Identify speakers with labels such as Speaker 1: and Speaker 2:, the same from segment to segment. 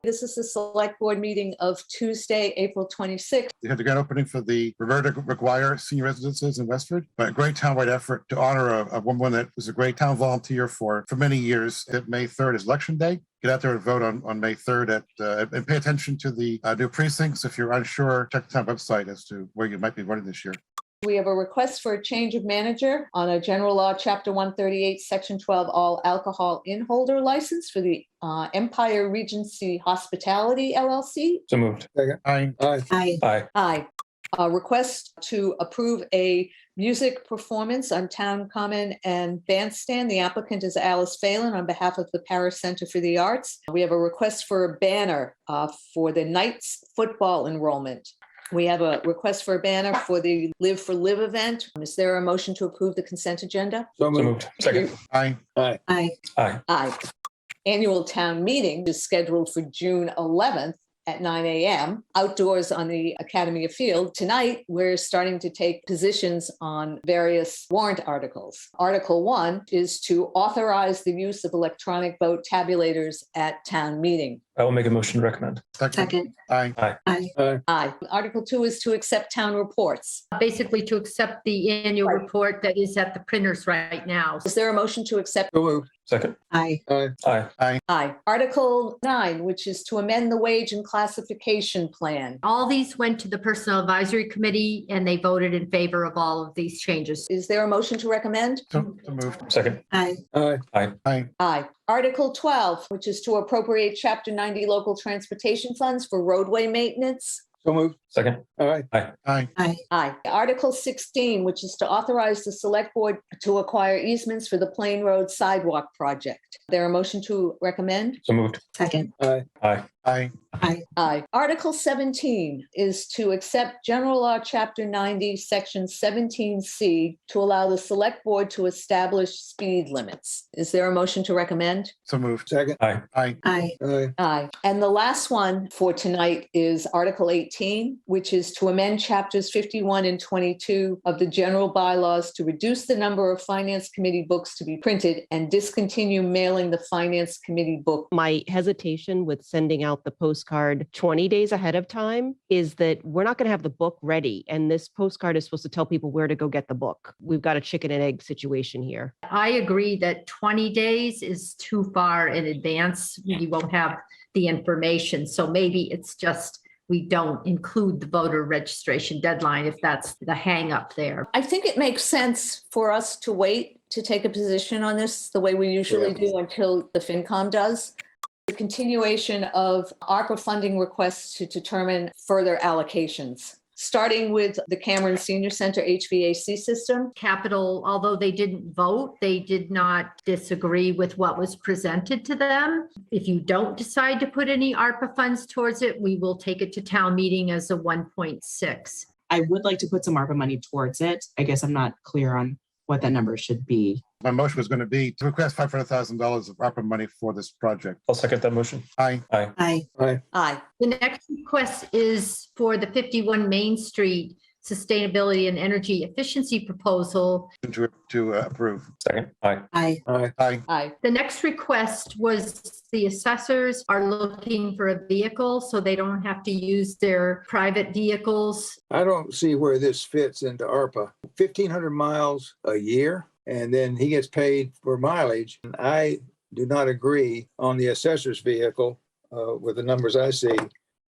Speaker 1: This is the select board meeting of Tuesday, April 26th.
Speaker 2: They had the grand opening for the Roberta McGuire Senior Residences in Westford, but a great townwide effort to honor a woman that was a great town volunteer for many years. May 3rd is Election Day. Get out there and vote on May 3rd and pay attention to the new precincts. If you're unsure, check the town website as to where you might be voting this year.
Speaker 1: We have a request for a change of manager on a general law, chapter 138, section 12, all alcohol in-holder license for the Empire Regency Hospitality LLC.
Speaker 3: So moved.
Speaker 2: Aye.
Speaker 1: Aye. A request to approve a music performance on Town Common and Bandstand. The applicant is Alice Phelan on behalf of the Parish Center for the Arts. We have a request for a banner for the Knights football enrollment. We have a request for a banner for the Live for Live event. Is there a motion to approve the consent agenda?
Speaker 3: So moved. Second.
Speaker 2: Aye.
Speaker 1: Aye. Annual town meeting is scheduled for June 11th at 9 a.m. outdoors on the Academy of Field. Tonight, we're starting to take positions on various warrant articles. Article 1 is to authorize the use of electronic vote tabulators at town meeting.
Speaker 3: I will make a motion to recommend.
Speaker 1: Second.
Speaker 2: Aye.
Speaker 1: Article 2 is to accept town reports.
Speaker 4: Basically to accept the annual report that is at the printers right now.
Speaker 1: Is there a motion to accept?
Speaker 2: So moved.
Speaker 3: Second.
Speaker 4: Aye.
Speaker 1: Aye. Article 9, which is to amend the wage and classification plan.
Speaker 4: All these went to the Personnel Advisory Committee and they voted in favor of all of these changes.
Speaker 1: Is there a motion to recommend?
Speaker 2: So moved.
Speaker 3: Second.
Speaker 1: Aye. Article 12, which is to appropriate Chapter 90 local transportation funds for roadway maintenance.
Speaker 2: So moved.
Speaker 3: Second.
Speaker 1: Aye. Article 16, which is to authorize the select board to acquire easements for the Plain Road sidewalk project. There a motion to recommend?
Speaker 3: So moved.
Speaker 4: Second.
Speaker 1: Aye. Article 17 is to accept General Law, Chapter 90, Section 17C, to allow the select board to establish speed limits. Is there a motion to recommend?
Speaker 2: So moved.
Speaker 3: Aye.
Speaker 1: Aye. And the last one for tonight is Article 18, which is to amend Chapters 51 and 22 of the general bylaws to reduce the number of Finance Committee books to be printed and discontinue mailing the Finance Committee book.
Speaker 5: My hesitation with sending out the postcard 20 days ahead of time is that we're not going to have the book ready. And this postcard is supposed to tell people where to go get the book. We've got a chicken and egg situation here.
Speaker 4: I agree that 20 days is too far in advance. You won't have the information. So maybe it's just we don't include the voter registration deadline if that's the hang up there.
Speaker 1: I think it makes sense for us to wait to take a position on this the way we usually do until the FinCom does. The continuation of ARPA funding requests to determine further allocations, starting with the Cameron Senior Center HVAC system.
Speaker 4: Capital, although they didn't vote, they did not disagree with what was presented to them. If you don't decide to put any ARPA funds towards it, we will take it to town meeting as a 1.6.
Speaker 6: I would like to put some ARPA money towards it. I guess I'm not clear on what that number should be.
Speaker 2: My motion was going to be to request $500,000 of ARPA money for this project.
Speaker 3: I'll second that motion.
Speaker 2: Aye.
Speaker 1: Aye.
Speaker 4: The next request is for the 51 Main Street Sustainability and Energy Efficiency Proposal.
Speaker 2: To approve.
Speaker 3: Second. Aye.
Speaker 1: Aye.
Speaker 4: The next request was the assessors are looking for a vehicle so they don't have to use their private vehicles.
Speaker 7: I don't see where this fits into ARPA. 1,500 miles a year, and then he gets paid for mileage. And I do not agree on the assessor's vehicle with the numbers I see.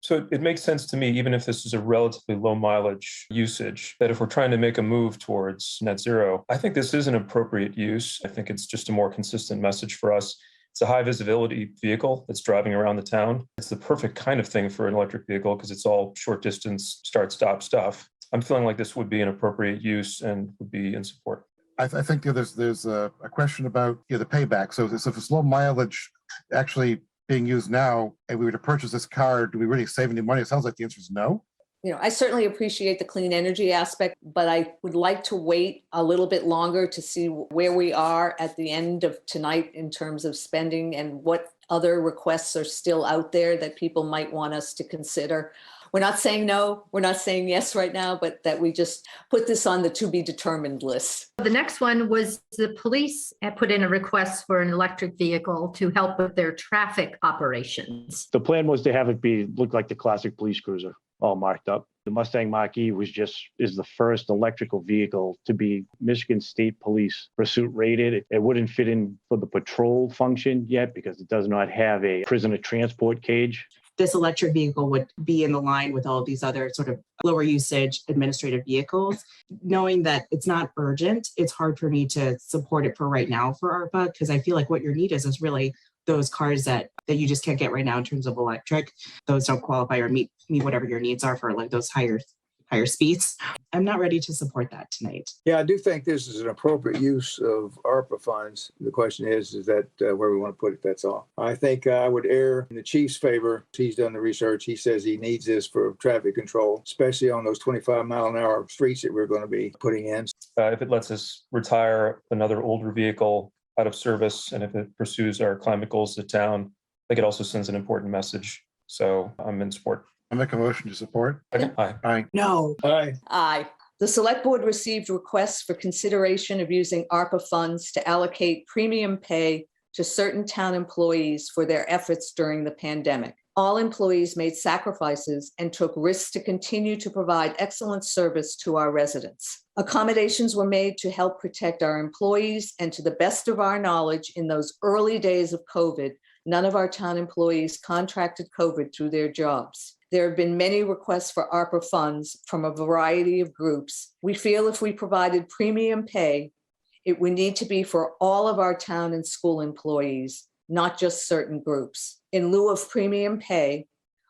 Speaker 3: So it makes sense to me, even if this is a relatively low mileage usage, that if we're trying to make a move towards net zero, I think this is an appropriate use. I think it's just a more consistent message for us. It's a high visibility vehicle that's driving around the town. It's the perfect kind of thing for an electric vehicle because it's all short distance, start, stop stuff. I'm feeling like this would be an appropriate use and would be in support.
Speaker 2: I think there's a question about the payback. So if it's low mileage actually being used now and we were to purchase this car, do we really save any money? It sounds like the answer is no.
Speaker 1: I certainly appreciate the clean energy aspect, but I would like to wait a little bit longer to see where we are at the end of tonight in terms of spending and what other requests are still out there that people might want us to consider. We're not saying no, we're not saying yes right now, but that we just put this on the to be determined list.
Speaker 4: The next one was the police had put in a request for an electric vehicle to help with their traffic operations.
Speaker 8: The plan was to have it look like the classic police cruiser, all marked up. The Mustang Mach-E is the first electrical vehicle to be Michigan State Police pursuit rated. It wouldn't fit in for the patrol function yet because it does not have a prisoner transport cage.
Speaker 6: This electric vehicle would be in the line with all of these other sort of lower usage administrative vehicles. Knowing that it's not urgent, it's hard for me to support it for right now for ARPA, because I feel like what your need is really those cars that you just can't get right now in terms of electric. Those don't qualify or meet whatever your needs are for like those higher speeds. I'm not ready to support that tonight.
Speaker 7: Yeah, I do think this is an appropriate use of ARPA funds. The question is that where we want to put it? That's all. I think I would err in the chief's favor. He's done the research. He says he needs this for traffic control, especially on those 25-mile-an-hour streets that we're going to be putting in.
Speaker 3: If it lets us retire another older vehicle out of service, and if it pursues our climate goals of the town, I think it also sends an important message. So I'm in support.
Speaker 2: I make a motion to support.
Speaker 3: Aye.
Speaker 2: Aye.
Speaker 6: No.
Speaker 7: Aye.
Speaker 1: Aye. The select board received requests for consideration of using ARPA funds to allocate premium pay to certain town employees for their efforts during the pandemic. All employees made sacrifices and took risks to continue to provide excellent service to our residents. Accommodations were made to help protect our employees, and to the best of our knowledge, in those early days of COVID, none of our town employees contracted COVID through their jobs. There have been many requests for ARPA funds from a variety of groups. We feel if we provided premium pay, it would need to be for all of our town and school employees, not just certain groups. In lieu of premium pay,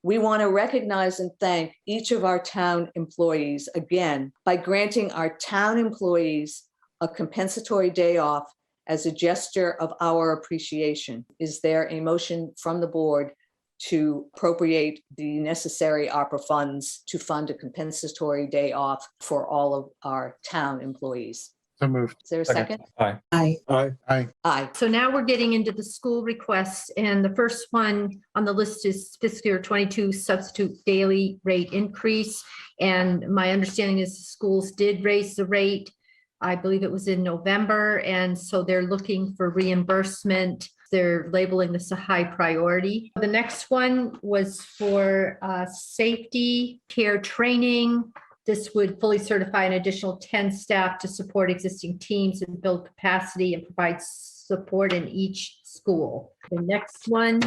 Speaker 1: we want to recognize and thank each of our town employees again by granting our town employees a compensatory day off as a gesture of our appreciation. Is there a motion from the board to appropriate the necessary ARPA funds to fund a compensatory day off for all of our town employees?
Speaker 2: So moved.
Speaker 1: Is there a second?
Speaker 3: Aye.
Speaker 6: Aye.
Speaker 7: Aye.
Speaker 2: Aye.
Speaker 1: Aye.
Speaker 4: So now we're getting into the school requests, and the first one on the list is fiscal year 22 substitute daily rate increase. And my understanding is the schools did raise the rate. I believe it was in November, and so they're looking for reimbursement. They're labeling this a high priority. The next one was for safety care training. This would fully certify an additional 10 staff to support existing teams and build capacity and provide support in each school. The next one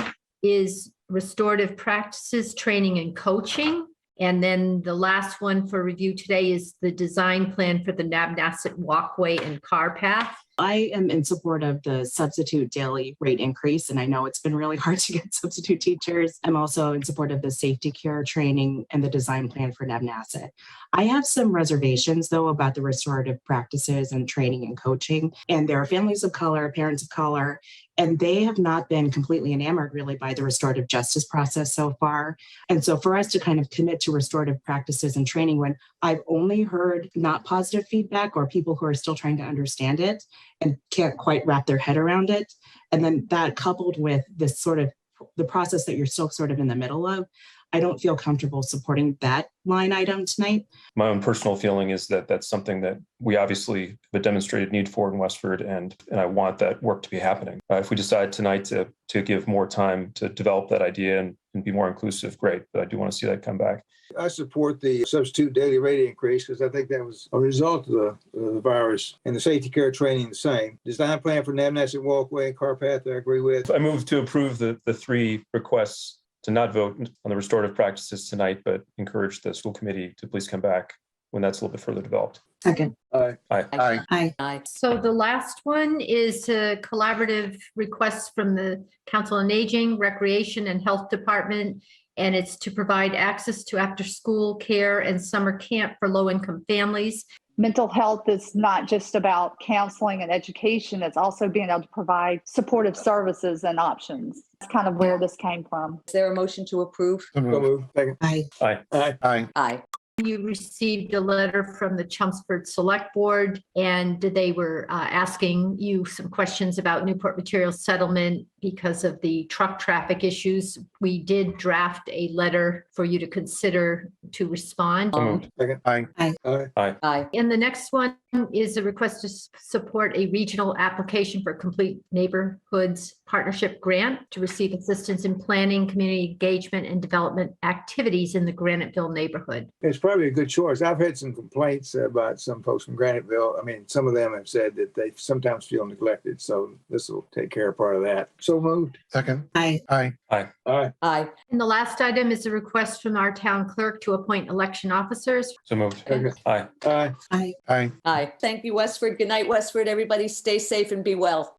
Speaker 4: is restorative practices, training and coaching. And then the last one for review today is the design plan for the Nabnasset walkway and car path.
Speaker 6: I am in support of the substitute daily rate increase, and I know it's been really hard to get substitute teachers. I'm also in support of the safety care training and the design plan for Nabnasset. I have some reservations, though, about the restorative practices and training and coaching. And there are families of color, parents of color, and they have not been completely enamored really by the restorative justice process so far. And so for us to kind of commit to restorative practices and training when I've only heard not positive feedback or people who are still trying to understand it and can't quite wrap their head around it. And then that coupled with this sort of the process that you're still sort of in the middle of, I don't feel comfortable supporting that line item tonight.
Speaker 3: My own personal feeling is that that's something that we obviously have a demonstrated need for in Westford, and I want that work to be happening. If we decide tonight to give more time to develop that idea and be more inclusive, great, but I do want to see that come back.
Speaker 7: I support the substitute daily rate increase because I think that was a result of the virus, and the safety care training the same. Design plan for Nabnasset walkway and car path, I agree with.
Speaker 3: I move to approve the three requests to not vote on the restorative practices tonight, but encourage the school committee to please come back when that's a little bit further developed.
Speaker 6: Second.
Speaker 7: Aye.
Speaker 3: Aye.
Speaker 2: Aye.
Speaker 6: Aye.
Speaker 1: Aye.
Speaker 4: So the last one is a collaborative request from the Council on Aging, Recreation and Health Department. And it's to provide access to after-school care and summer camp for low-income families.
Speaker 9: Mental health is not just about counseling and education. It's also being able to provide supportive services and options. That's kind of where this came from.
Speaker 1: Is there a motion to approve?
Speaker 2: So
Speaker 7: So
Speaker 2: moved.
Speaker 7: moved. Second.
Speaker 6: Aye.
Speaker 3: Aye.
Speaker 7: Aye.
Speaker 2: Aye.
Speaker 1: Aye.
Speaker 4: you received a letter from the Chelmsford Select Board, and they were asking you some questions about Newport Materials Settlement because of the truck traffic issues. We did draft a letter for you to consider to respond.
Speaker 3: So moved.
Speaker 7: Second.
Speaker 2: Aye.
Speaker 7: Aye.
Speaker 1: Aye.
Speaker 4: And the next one is a request to support a regional application for complete neighborhoods partnership grant to receive assistance in planning, community engagement, and development activities in the Graniteville neighborhood.
Speaker 7: It's probably a good choice. I've had some complaints about some folks from Graniteville. I mean, some of them have said that they sometimes feel neglected, so this will take care of part of that. So moved.
Speaker 2: Second.
Speaker 6: Aye.
Speaker 2: Aye.
Speaker 7: Aye.
Speaker 1: Aye.
Speaker 4: And the last item is a request from our town clerk to appoint election officers.
Speaker 3: So moved.
Speaker 7: Second.
Speaker 3: Aye.
Speaker 7: Aye.
Speaker 6: Aye.
Speaker 2: Aye.
Speaker 1: Aye. Thank you, Westford. Good night, Westford. Everybody stay safe and be well.